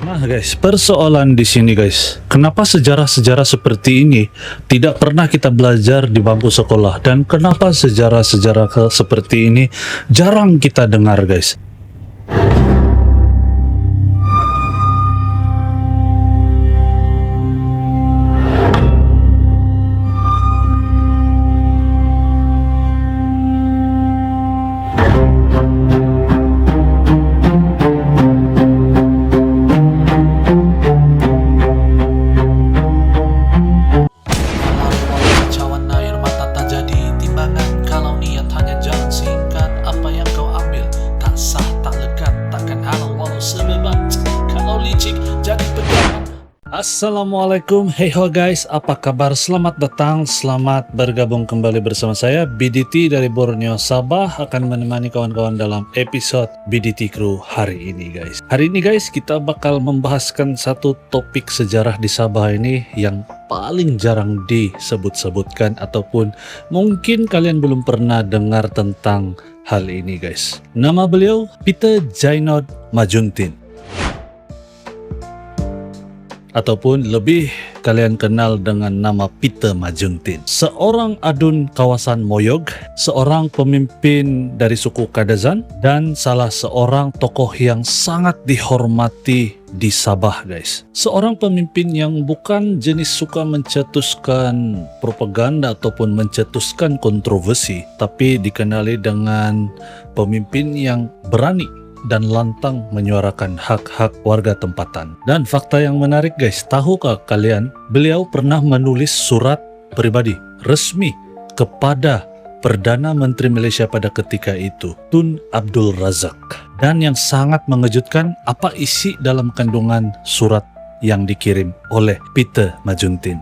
Nah guys, persoalan di sini guys, kenapa sejarah-sejarah seperti ini tidak pernah kita belajar di bangku sekolah, dan kenapa sejarah-sejarah seperti ini jarang kita dengar guys? Cawan air mata tak jadi timbangan. Kalau niat hanya jalan singkat, apa yang kau ambil tak sah, tak lekat, takkan halal walau sebebat. Kalau licik jadi pegangan. Assalamualaikum, hey ho guys, apa kabar? Selamat datang, selamat bergabung kembali bersama saya BDT dari Borneo, Sabah, akan menemani kawan-kawan dalam episode BDT Crew hari ini guys. Hari ini guys, kita bakal membahaskan satu topik sejarah di Sabah ini yang paling jarang disebut-sebutkan, ataupun mungkin kalian belum pernah dengar tentang hal ini guys. Nama beliau Peter Djainod Majuntin, ataupun lebih kalian kenal dengan nama Peter Majuntin. Seorang adun kawasan Moyog, seorang pemimpin dari suku Kadazan, dan salah seorang tokoh yang sangat dihormati di Sabah guys. Seorang pemimpin yang bukan jenis suka mencetuskan propaganda ataupun mencetuskan kontroversi, tapi dikenali dengan pemimpin yang berani dan lantang menyuarakan hak-hak warga tempatan. Dan fakta yang menarik guys, tahukah kalian beliau pernah menulis surat pribadi resmi kepada Perdana Menteri Malaysia pada ketika itu, Tun Abdul Razak. Dan yang sangat mengejutkan, apa isi dalam kandungan surat yang dikirim oleh Peter Majuntin?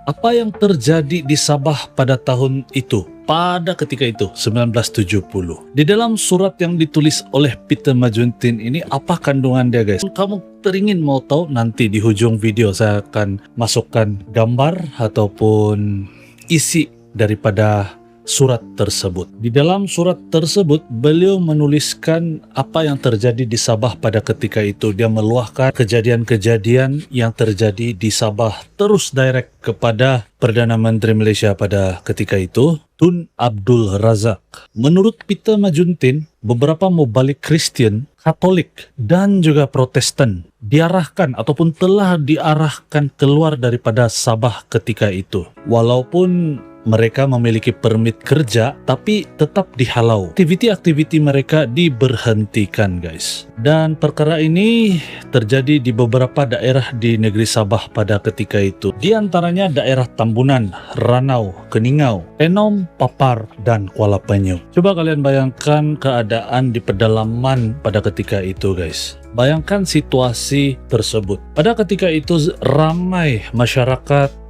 Apa yang terjadi di Sabah pada tahun itu? Pada ketika itu, 1970. Di dalam surat yang ditulis oleh Peter Majuntin ini, apa kandungan dia guys? Kamu teringin mau tahu, nanti di ujung video saya akan masukkan gambar ataupun isi daripada surat tersebut. Di dalam surat tersebut, beliau menuliskan apa yang terjadi di Sabah pada ketika itu. Dia meluahkan kejadian-kejadian yang terjadi di Sabah, terus direct kepada Perdana Menteri Malaysia pada ketika itu, Tun Abdul Razak. Menurut Peter Majuntin, beberapa mubalik Kristen, Katolik, dan juga Protestan diarahkan ataupun telah diarahkan keluar daripada Sabah ketika itu. Walaupun mereka memiliki permit kerja, tapi tetap dihalau. Aktiviti-aktiviti mereka diberhentikan guys. Dan perkara ini terjadi di beberapa daerah di negeri Sabah pada ketika itu. Di antaranya daerah Tambunan, Ranau, Keningau, Enom, Papar, dan Kuala Penyu. Coba kalian bayangkan keadaan di pedalaman pada ketika itu guys. Bayangkan situasi tersebut. Pada ketika itu ramai masyarakat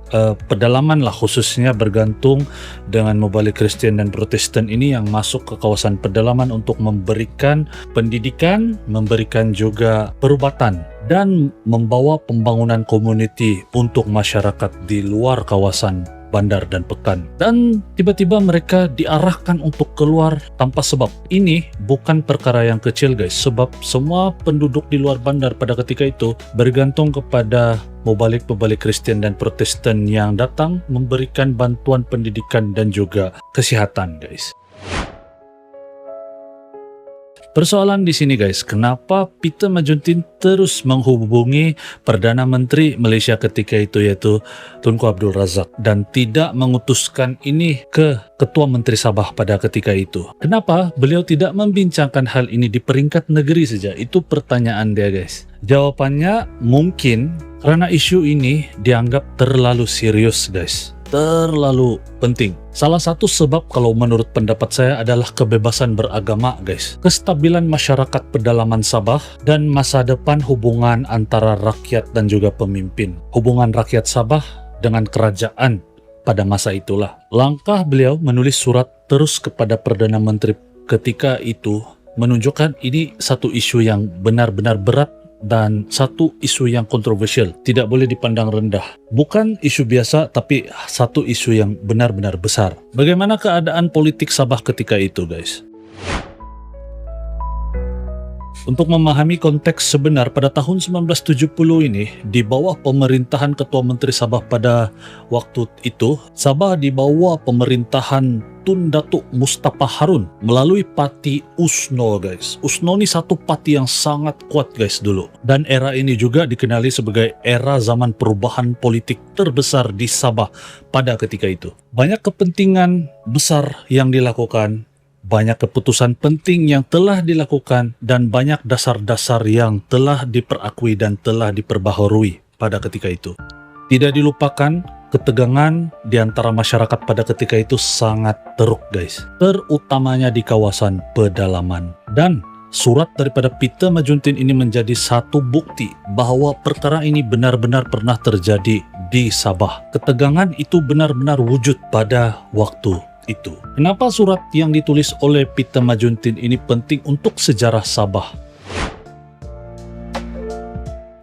pedalaman lah khususnya bergantung dengan mubalik Kristen dan Protestan ini yang masuk ke kawasan pedalaman untuk memberikan pendidikan, memberikan juga perubatan, dan membawa pembangunan komuniti untuk masyarakat di luar kawasan bandar dan pekan. Dan tiba-tiba mereka diarahkan untuk keluar tanpa sebab. Ini bukan perkara yang kecil guys, sebab semua penduduk di luar bandar pada ketika itu bergantung kepada mubalik-mubalik Kristen dan Protestan yang datang memberikan bantuan pendidikan dan juga kesehatan guys. Persoalan di sini guys, kenapa Peter Majuntin terus menghubungi Perdana Menteri Malaysia ketika itu, yaitu Tunku Abdul Razak, dan tidak mengutuskan ini ke Ketua Menteri Sabah pada ketika itu? Kenapa beliau tidak membincangkan hal ini di peringkat negeri saja? Itu pertanyaan dia guys. Jawabannya mungkin karena isu ini dianggap terlalu serius guys, terlalu penting. Salah satu sebab kalau menurut pendapat saya adalah kebebasan beragama guys, kestabilan masyarakat pedalaman Sabah, dan masa depan hubungan antara rakyat dan juga pemimpin. Hubungan rakyat Sabah dengan kerajaan pada masa itulah. Langkah beliau menulis surat terus kepada Perdana Menteri ketika itu menunjukkan ini satu isu yang benar-benar berat dan satu isu yang kontroversial, tidak boleh dipandang rendah. Bukan isu biasa, tapi satu isu yang benar-benar besar. Bagaimana keadaan politik Sabah ketika itu guys? Untuk memahami konteks sebenar pada tahun 1970 ini, di bawah pemerintahan Ketua Menteri Sabah pada waktu itu, Sabah di bawah pemerintahan Tun Datuk Mustafa Harun melalui Pati USNO guys. USNO ini satu parti yang sangat kuat guys dulu. Dan era ini juga dikenali sebagai era zaman perubahan politik terbesar di Sabah pada ketika itu. Banyak kepentingan besar yang dilakukan, banyak keputusan penting yang telah dilakukan, dan banyak dasar-dasar yang telah diperakui dan telah diperbaharui pada ketika itu. Tidak dilupakan, ketegangan di antara masyarakat pada ketika itu sangat teruk guys, terutamanya di kawasan pedalaman. Dan surat daripada Peter Majuntin ini menjadi satu bukti bahwa perkara ini benar-benar pernah terjadi di Sabah. Ketegangan itu benar-benar wujud pada waktu itu. Kenapa surat yang ditulis oleh Peter Majuntin ini penting untuk sejarah Sabah?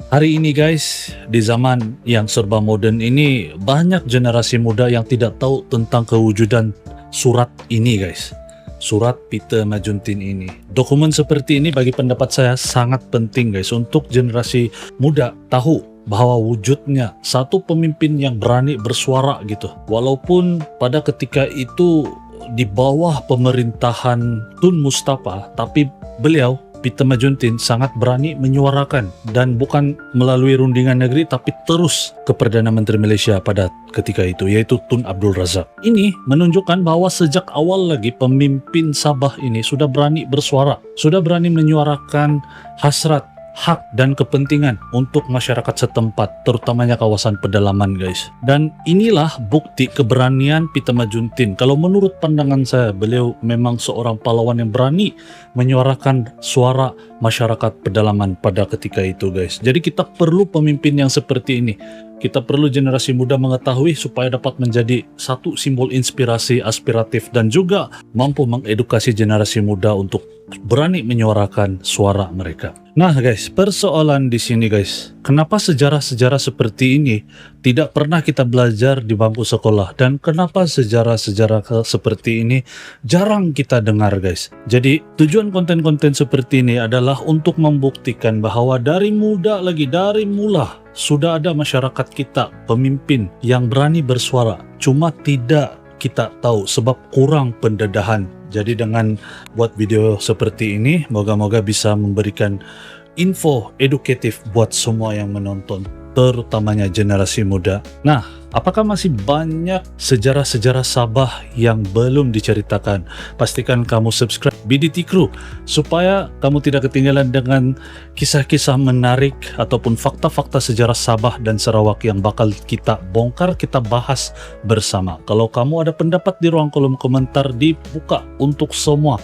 Hari ini guys, di zaman yang serba modern ini, banyak generasi muda yang tidak tahu tentang kewujudan surat ini guys. Surat Peter Majuntin ini. Dokumen seperti ini bagi pendapat saya sangat penting guys, untuk generasi muda tahu bahwa wujudnya satu pemimpin yang berani bersuara gitu. Walaupun pada ketika itu di bawah pemerintahan Tun Mustafa, tapi beliau Peter Majuntin sangat berani menyuarakan, dan bukan melalui rundingan negeri tapi terus ke Perdana Menteri Malaysia pada ketika itu, yaitu Tun Abdul Razak. Ini menunjukkan bahwa sejak awal lagi pemimpin Sabah ini sudah berani bersuara, sudah berani menyuarakan hasrat, hak dan kepentingan untuk masyarakat setempat, terutamanya kawasan pedalaman guys. Dan inilah bukti keberanian Peter Majuntin. Kalau menurut pandangan saya, beliau memang seorang pahlawan yang berani menyuarakan suara masyarakat pedalaman pada ketika itu guys. Jadi kita perlu pemimpin yang seperti ini. Kita perlu generasi muda mengetahui supaya dapat menjadi satu simbol inspirasi, aspiratif, dan juga mampu mengedukasi generasi muda untuk berani menyuarakan suara mereka. Nah guys, persoalan di sini guys, kenapa sejarah-sejarah seperti ini tidak pernah kita belajar di bangku sekolah, dan kenapa sejarah-sejarah seperti ini jarang kita dengar guys. Jadi tujuan konten-konten seperti ini adalah untuk membuktikan bahwa dari muda lagi, dari mula sudah ada masyarakat kita, pemimpin yang berani bersuara, cuma tidak kita tahu sebab kurang pendedahan. Jadi dengan buat video seperti ini, moga-moga bisa memberikan info edukatif buat semua yang menonton, terutamanya generasi muda. Nah, apakah masih banyak sejarah-sejarah Sabah yang belum diceritakan? Pastikan kamu subscribe BDT Crew supaya kamu tidak ketinggalan dengan kisah-kisah menarik ataupun fakta-fakta sejarah Sabah dan Sarawak yang bakal kita bongkar, kita bahas bersama. Kalau kamu ada pendapat di ruang kolom komentar, dibuka untuk semua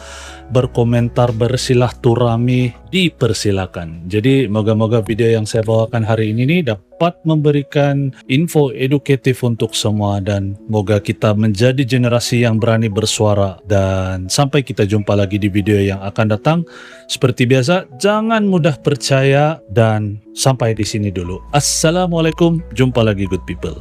berkomentar, bersilaturahmi, dipersilakan. Jadi moga-moga video yang saya bawakan hari ini nih dapat memberikan info edukatif untuk semua, dan moga kita menjadi generasi yang berani bersuara. Dan sampai kita jumpa lagi di video yang akan datang. Seperti biasa, jangan mudah percaya, dan sampai di sini dulu. Assalamualaikum, jumpa lagi good people.